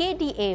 KDA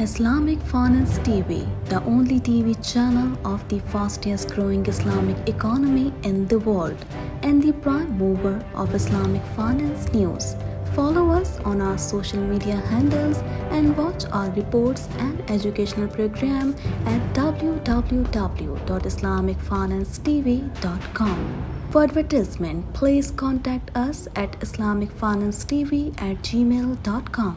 Islamic Finance TV, the only TV channel of the fastest growing Islamic economy in the world and the prime mover of Islamic finance news. Follow us on our social media handles and watch our reports and educational program at www.islamicfinancetv.com. For advertisement, please contact us at islamicfinancetv@gmail.com.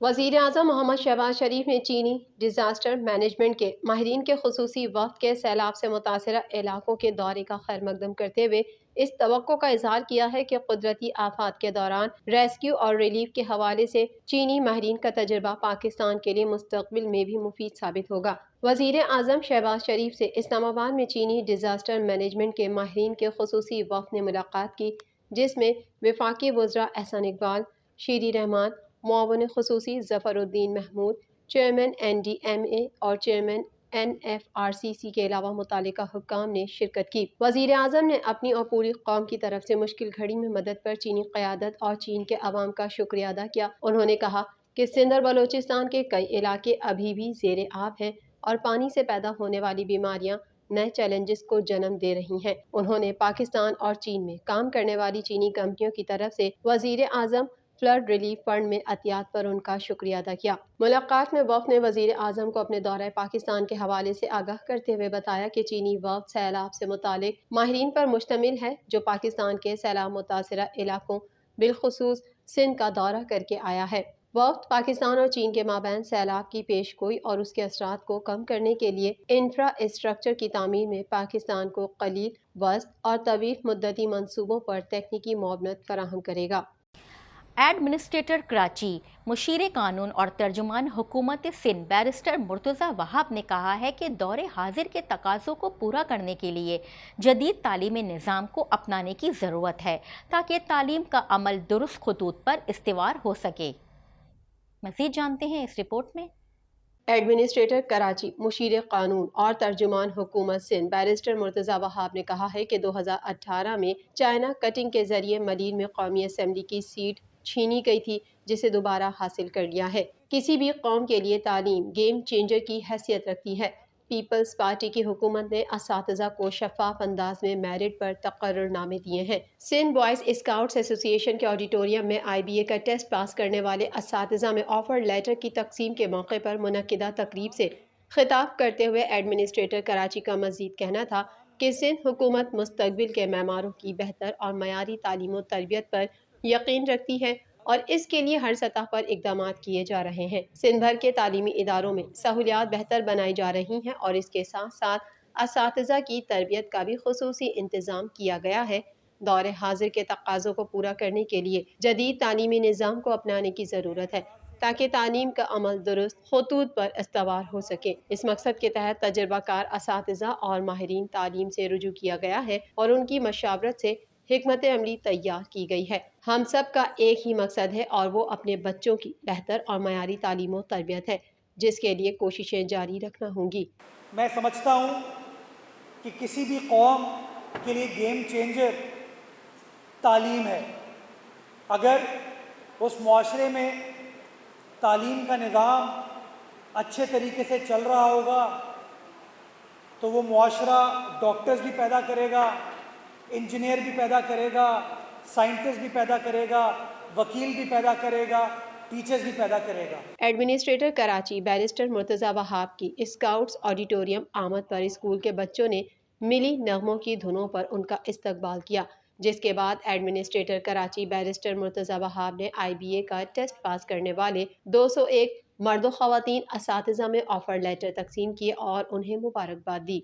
وزیر اعظم محمد شہباز شریف نے چینی disaster management کے ماہرین کے خصوصی وفد کے سیلاب سے متاثرہ علاقوں کے دورے کا خیر مقدم کرتے ہوئے اس توقع کا اظہار کیا ہے کہ قدرتی آفات کے دوران ریسکیو اور ریلیف کے حوالے سے چینی ماہرین کا تجربہ پاکستان کے لیے مستقبل میں بھی مفید ثابت ہوگا۔ وزیر اعظم شہباز شریف سے اسلام آباد میں چینی ڈیزاسٹر مینجمنٹ کے ماہرین کے خصوصی وفد نے ملاقات کی، جس میں وفاقی وزراء احسان اقبال، شیری رحمان، معاون خصوصی ظفر الدین محمود، چیئرمین NDMA اور چیئرمین NFRCC کے علاوہ متعلقہ حکام نے شرکت کی۔ وزیر اعظم نے اپنی اور پوری قوم کی طرف سے مشکل گھڑی میں مدد پر چینی قیادت اور چین کے عوام کا شکریہ ادا کیا۔ انہوں نے کہا کہ سندھ اور بلوچستان کے کئی علاقے ابھی بھی زیر آب ہیں اور پانی سے پیدا ہونے والی بیماریاں نئے چیلنجز کو جنم دے رہی ہیں۔ انہوں نے پاکستان اور چین میں کام کرنے والی چینی کمپنیوں کی طرف سے وزیر اعظم فلڈ ریلیف فنڈ میں عطیات پر ان کا شکریہ ادا کیا۔ ملاقات میں وفد نے وزیر اعظم کو اپنے دورہ پاکستان کے حوالے سے آگاہ کرتے ہوئے بتایا کہ چینی وفد سیلاب سے متعلق ماہرین پر مشتمل ہے جو پاکستان کے سیلاب متاثرہ علاقوں بالخصوص سندھ کا دورہ کر کے آیا ہے۔ وفد پاکستان اور چین کے مابین سیلاب کی پیش گوئی اور اس کے اثرات کو کم کرنے کے لیے انفراسٹرکچر کی تعمیر میں پاکستان کو قلیل، وسط اور طویل مدتی منصوبوں پر تکنیکی معاونت فراہم کرے گا۔ ایڈمنسٹریٹر کراچی، مشیر قانون اور ترجمان حکومت سندھ بیرسٹر مرتضی وہاب نے کہا ہے کہ دور حاضر کے تقاضوں کو پورا کرنے کے لیے جدید تعلیمی نظام کو اپنانے کی ضرورت ہے تاکہ تعلیم کا عمل درست خطوط پر استوار ہو سکے۔ مزید جانتے ہیں اس رپورٹ میں۔ ایڈمنسٹریٹر کراچی، مشیر قانون اور ترجمان حکومت سندھ بیرسٹر مرتضی وہاب نے کہا ہے کہ 2018 میں چائنا کٹنگ کے ذریعے ملیر میں قومی اسمبلی کی سیٹ چھینی گئی تھی، جسے دوبارہ حاصل کر لیا ہے۔ کسی بھی قوم کے لیے تعلیم گیم چینجر کی حیثیت رکھتی ہے۔ پیپلز پارٹی کی حکومت نے اساتذہ کو شفاف انداز میں میرٹ پر تقرر نامے دیے ہیں۔ سندھ بوائز اسکاؤٹس ایسوسی ایشن کے آڈیٹوریم میں IBA کا ٹیسٹ پاس کرنے والے اساتذہ میں آفر لیٹر کی تقسیم کے موقع پر منعقدہ تقریب سے خطاب کرتے ہوئے ایڈمنسٹریٹر کراچی کا مزید کہنا تھا کہ سندھ حکومت مستقبل کے معماروں کی بہتر اور معیاری تعلیم و تربیت پر یقین رکھتی ہے اور اس کے لیے ہر سطح پر اقدامات کیے جا رہے ہیں۔ سندھ بھر کے تعلیمی اداروں میں سہولیات بہتر بنائی جا رہی ہیں اور اس کے ساتھ ساتھ اساتذہ کی تربیت کا بھی خصوصی انتظام کیا گیا ہے۔ دور حاضر کے تقاضوں کو پورا کرنے کے لیے جدید تعلیمی نظام کو اپنانے کی ضرورت ہے تاکہ تعلیم کا عمل درست خطوط پر استوار ہو سکے۔ اس مقصد کے تحت تجربہ کار اساتذہ اور ماہرین تعلیم سے رجوع کیا گیا ہے اور ان کی مشاورت سے حکمت عملی تیار کی گئی ہے۔ ہم سب کا ایک ہی مقصد ہے اور وہ اپنے بچوں کی بہتر اور معیاری تعلیم و تربیت ہے، جس کے لیے کوششیں جاری رکھنا ہوں گی۔ میں سمجھتا ہوں کہ کسی بھی قوم کے لیے گیم چینجر تعلیم ہے۔ اگر اس معاشرے میں تعلیم کا نظام اچھے طریقے سے چل رہا ہوگا تو وہ معاشرہ ڈاکٹرز بھی پیدا کرے گا، انجینئر بھی پیدا کرے گا، سائنٹسٹ بھی پیدا کرے گا، وکیل بھی پیدا کرے گا، ٹیچرز بھی پیدا کرے گا۔ ایڈمنسٹریٹر کراچی بیرسٹر مرتضی وہاب کی اسکاؤٹس آڈیٹوریم آمد پر اسکول کے بچوں نے ملی نغموں کی دھنوں پر ان کا استقبال کیا، جس کے بعد ایڈمنسٹریٹر کراچی بیرسٹر مرتضی وہاب نے IBA کا ٹیسٹ پاس کرنے والے 201 مرد و خواتین اساتذہ میں آفر لیٹر تقسیم کیے اور انہیں مبارکباد دی۔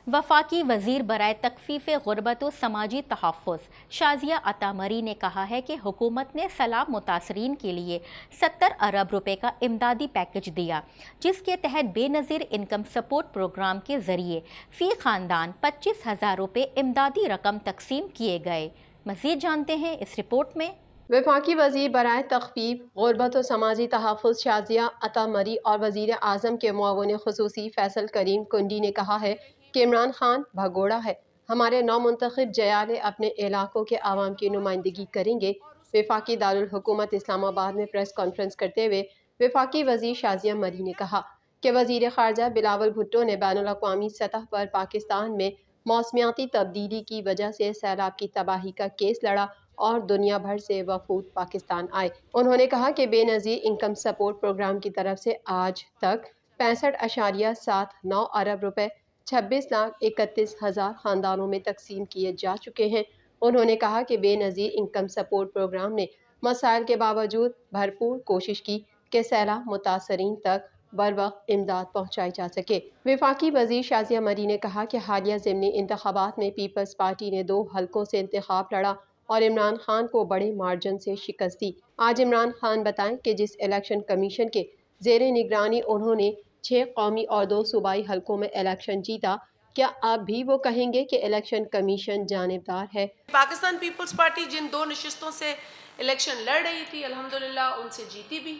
وفاقی وزیر برائے تخفیف غربت و سماجی تحفظ شازیہ عطا مری نے کہا ہے کہ حکومت نے سیلاب متاثرین کے لیے 70 ارب روپے کا امدادی پیکج دیا، جس کے تحت بے نظیر انکم سپورٹ پروگرام کے ذریعے فی خاندان 25,000 روپے امدادی رقم تقسیم کیے گئے۔ مزید جانتے ہیں اس رپورٹ میں۔ وفاقی وزیر برائے تخفیف غربت و سماجی تحفظ شازیہ عطا مری اور وزیر اعظم کے معاون خصوصی فیصل کریم کنڈی نے کہا ہے کہ عمران خان بھگوڑا ہے، ہمارے نو منتخب جیالے اپنے علاقوں کے عوام کی نمائندگی کریں گے۔ وفاقی دارالحکومت اسلام آباد میں پریس کانفرنس کرتے ہوئے وفاقی وزیر شازیہ مری نے کہا کہ وزیر خارجہ بلاول بھٹو نے بین الاقوامی سطح پر پاکستان میں موسمیاتی تبدیلی کی وجہ سے سیلاب کی تباہی کا کیس لڑا اور دنیا بھر سے وفود پاکستان آئے۔ انہوں نے کہا کہ بے نظیر انکم سپورٹ پروگرام کی طرف سے آج تک 65.79 ارب روپے 26,31,000 خاندانوں میں تقسیم کیے جا چکے ہیں۔ انہوں نے کہا کہ بے نظیر انکم سپورٹ پروگرام نے مسائل کے باوجود بھرپور کوشش کی کہ سیلاب متاثرین تک بروقت امداد پہنچائی جا سکے۔ وفاقی وزیر شازیہ مری نے کہا کہ حالیہ ضمنی انتخابات میں پیپلز پارٹی نے 2 حلقوں سے انتخاب لڑا اور عمران خان کو بڑے مارجن سے شکست دی۔ آج عمران خان بتائیں کہ جس الیکشن کمیشن کے زیر نگرانی انہوں نے 6 قومی اور 2 صوبائی حلقوں میں الیکشن جیتا، کیا اب بھی وہ کہیں گے کہ الیکشن کمیشن جانبدار ہے؟ پاکستان پیپلز پارٹی جن 2 نشستوں سے الیکشن لڑ رہی تھی الحمدللہ ان سے جیتی بھی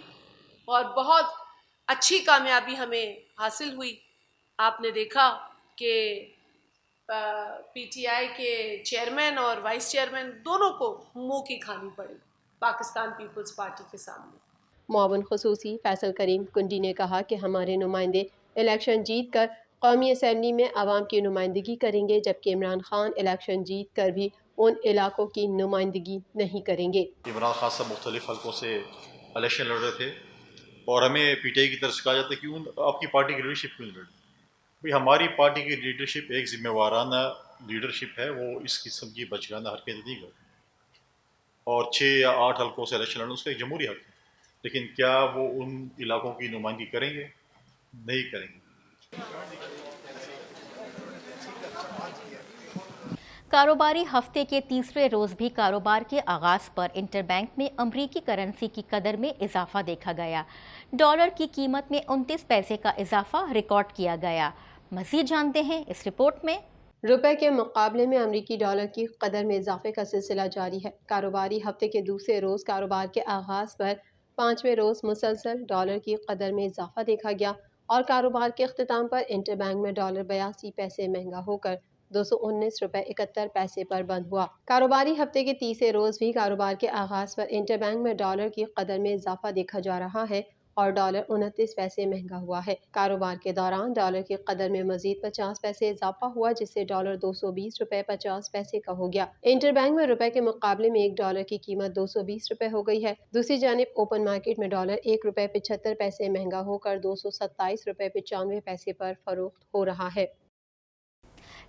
اور بہت اچھی کامیابی ہمیں حاصل ہوئی۔ آپ نے دیکھا کہ پی ٹی آئی کے چیئرمین اور وائس چیئرمین دونوں کو منہ کی کھانی پڑی پاکستان پیپلز پارٹی کے سامنے۔ معاون خصوصی فیصل کریم کنڈی نے کہا کہ ہمارے نمائندے الیکشن جیت کر قومی اسمبلی میں عوام کی نمائندگی کریں گے، جبکہ عمران خان الیکشن جیت کر بھی ان علاقوں کی نمائندگی نہیں کریں گے۔ عمران خان صاحب مختلف حلقوں سے الیکشن لڑ رہے تھے اور ہمیں پی ٹی آئی کی طرف سے کہا جاتا ہے کہ آپ کی پارٹی کی لیڈرشپ کیوں نہیں لڑی؟ بھائی ہماری پارٹی کی لیڈرشپ ایک ذمہ وارانہ لیڈرشپ ہے، وہ اس قسم کی بچگانہ حرکتیں نہیں کرتی، اور 6 یا 8 حلقوں سے الیکشن لڑنا اس کا ایک جمہوری حق ہے، لیکن کیا وہ ان علاقوں کی نمائندگی کریں گے؟ نہیں کریں گے۔ کاروباری ہفتے کے تیسرے روز بھی کاروبار کے آغاز پر انٹر بینک میں امریکی کرنسی کی قدر میں اضافہ دیکھا گیا۔ ڈالر کی قیمت میں 29 پیسے کا اضافہ ریکارڈ کیا گیا۔ مزید جانتے ہیں اس رپورٹ میں۔ روپے کے مقابلے میں امریکی ڈالر کی قدر میں اضافے کا سلسلہ جاری ہے۔ کاروباری ہفتے کے دوسرے روز کاروبار کے آغاز پر 5ویں روز مسلسل ڈالر کی قدر میں اضافہ دیکھا گیا اور کاروبار کے اختتام پر انٹر بینک میں ڈالر 82 پیسے مہنگا ہو کر 219 روپے 71 پیسے پر بند ہوا۔ کاروباری ہفتے کے تیسرے روز بھی کاروبار کے آغاز پر انٹر بینک میں ڈالر کی قدر میں اضافہ دیکھا جا رہا ہے اور ڈالر 29 پیسے مہنگا ہوا ہے۔ کاروبار کے دوران ڈالر کی قدر میں مزید 50 پیسے اضافہ ہوا، جس سے ڈالر 220 روپے 50 پیسے کا ہو گیا۔ انٹر بینک میں روپے کے مقابلے میں 1 ڈالر کی قیمت 220 روپے ہو گئی ہے۔ دوسری جانب اوپن مارکیٹ میں ڈالر 1 روپے 75 پیسے مہنگا ہو کر 227 روپے 95 پیسے پر فروخت ہو رہا ہے۔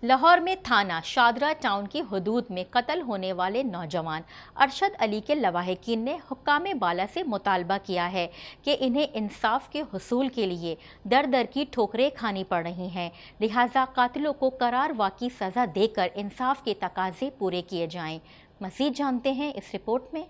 لاہور میں تھانہ شادرہ ٹاؤن کی حدود میں قتل ہونے والے نوجوان ارشد علی کے لواحقین نے حکام بالا سے مطالبہ کیا ہے کہ انہیں انصاف کے حصول کے لیے در در کی ٹھوکریں کھانی پڑ رہی ہیں، لہٰذا قاتلوں کو قرار واقعی سزا دے کر انصاف کے تقاضے پورے کیے جائیں۔ مزید جانتے ہیں اس رپورٹ میں۔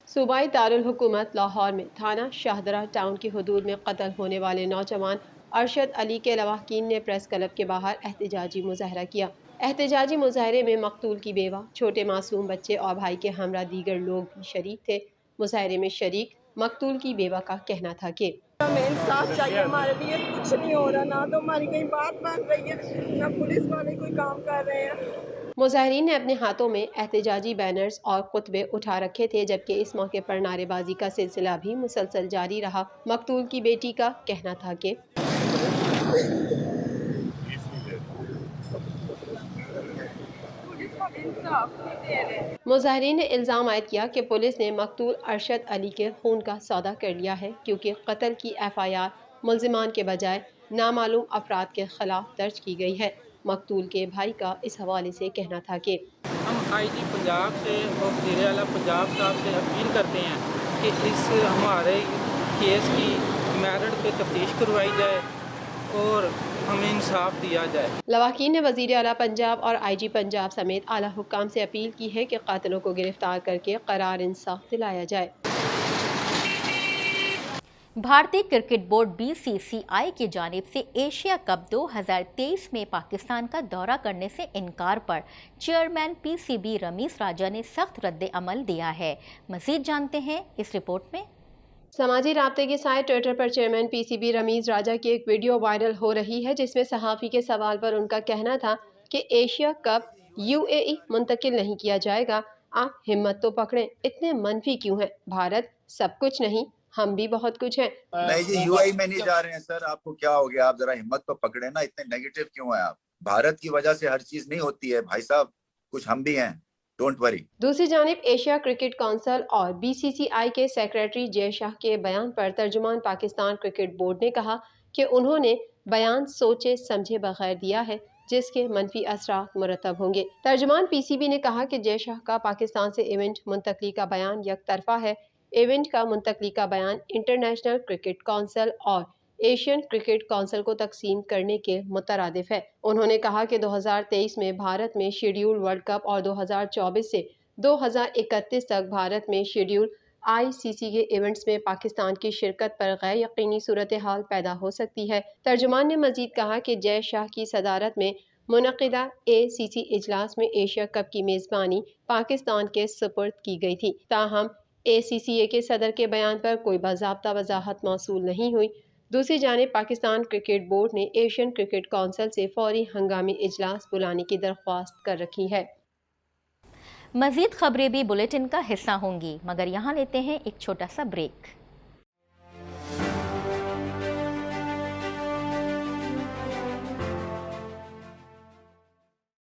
صوبائی دارالحکومت لاہور میں تھانہ شاہدرہ ٹاؤن کی حدود میں قتل ہونے والے نوجوان ارشد علی کے لواحقین نے پریس کلب کے باہر احتجاجی مظاہرہ کیا۔ احتجاجی مظاہرے میں مقتول کی بیوہ، چھوٹے معصوم بچے اور بھائی کے ہمراہ دیگر لوگ بھی شریک تھے۔ مظاہرے میں شریک مقتول کی بیوہ کا کہنا تھا کہ ہمیں انصاف چاہیے، ہمارے لیے کچھ نہیں ہو رہا، نہ تو ہماری کہیں بات مان رہی ہے، نہ پولیس والے کوئی کام کر رہے ہیں۔ مظاہرین نے اپنے ہاتھوں میں احتجاجی بینرز اور خطبے اٹھا رکھے تھے، جبکہ اس موقع پر نعرے بازی کا سلسلہ بھی مسلسل جاری رہا۔ مقتول کی بیٹی کا کہنا تھا کہ مظاہرین نے الزام عائد کیا کہ پولیس نے مقتول ارشد علی کے خون کا سودا کر لیا ہے، کیونکہ قتل کی FIR ملزمان کے بجائے نامعلوم افراد کے خلاف درج کی گئی ہے۔ مقتول کے بھائی کا اس حوالے سے کہنا تھا کہ ہم IG پنجاب سے اور وزیر اعلیٰ پنجاب صاحب سے اپیل کرتے ہیں کہ اس ہمارے کیس کی میرٹ پہ تفتیش کروائی جائے اور ہمیں انصاف دیا جائے۔ لواحقین نے وزیر اعلیٰ پنجاب اور IG پنجاب سمیت اعلیٰ حکام سے اپیل کی ہے کہ قاتلوں کو گرفتار کر کے قرار انصاف دلایا جائے۔ بھارتی کرکٹ بورڈ BCCI کی جانب سے ایشیا کپ 2023 میں پاکستان کا دورہ کرنے سے انکار پر چیئرمین PCB رمیز راجہ نے سخت رد عمل دیا ہے۔ مزید جانتے ہیں اس رپورٹ میں۔ سماجی رابطے کے سائٹ ٹویٹر پر چیئرمین PCB رمیز راجہ کی ایک ویڈیو وائرل ہو رہی ہے، جس میں صحافی کے سوال پر ان کا کہنا تھا کہ ایشیا کپ UAE منتقل نہیں کیا جائے گا۔ آپ ہمت تو پکڑیں، اتنے منفی کیوں ہیں؟ بھارت سب کچھ نہیں، ہم بھی بہت کچھ ہیں۔ نہیں جی، UAE میں نہیں جا رہے ہیں سر، آپ کو کیا ہو گیا؟ آپ ذرا ہمت تو پکڑیں نا، اتنے نیگیٹو کیوں ہیں آپ؟ بھارت کی وجہ سے ہر چیز نہیں ہوتی ہے بھائی صاحب، کچھ ہم بھی ہیں، ڈونٹ وری۔ دوسری جانب ایشیا کرکٹ کونسل اور BCCI کے سیکریٹری جے شاہ کے بیان پر ترجمان پاکستان کرکٹ بورڈ نے کہا کہ انہوں نے بیان سوچے سمجھے بغیر دیا ہے۔ جس کے منفی اثرات مرتب ہوں گے۔ ترجمان پی سی بی نے کہا کہ جے شاہ کا پاکستان سے ایونٹ منتقلی کا بیان یک طرفہ ہے۔ ایونٹ کا منتقلی کا بیان انٹرنیشنل کرکٹ کونسل اور ایشین کرکٹ کونسل کو تقسیم کرنے کے مترادف ہے۔ انہوں نے کہا کہ 2023 میں بھارت میں شیڈیول ورلڈ کپ اور 2024 سے 2031 تک بھارت میں شیڈیول آئی سی سی کے ایونٹس میں پاکستان کی شرکت پر غیر یقینی صورتحال پیدا ہو سکتی ہے۔ ترجمان نے مزید کہا کہ جے شاہ کی صدارت میں منعقدہ اے سی سی اجلاس میں ایشیا کپ کی میزبانی پاکستان کے سپرد کی گئی تھی، تاہم اے سی سی اے کے صدر کے بیان پر کوئی باضابطہ وضاحت موصول نہیں ہوئی۔ دوسری جانب پاکستان کرکٹ بورڈ نے ایشین کرکٹ کونسل سے فوری ہنگامی اجلاس بلانے کی درخواست کر رکھی ہے۔ مزید خبریں بھی بلیٹن کا حصہ ہوں گی، مگر یہاں لیتے ہیں ایک چھوٹا سا بریک۔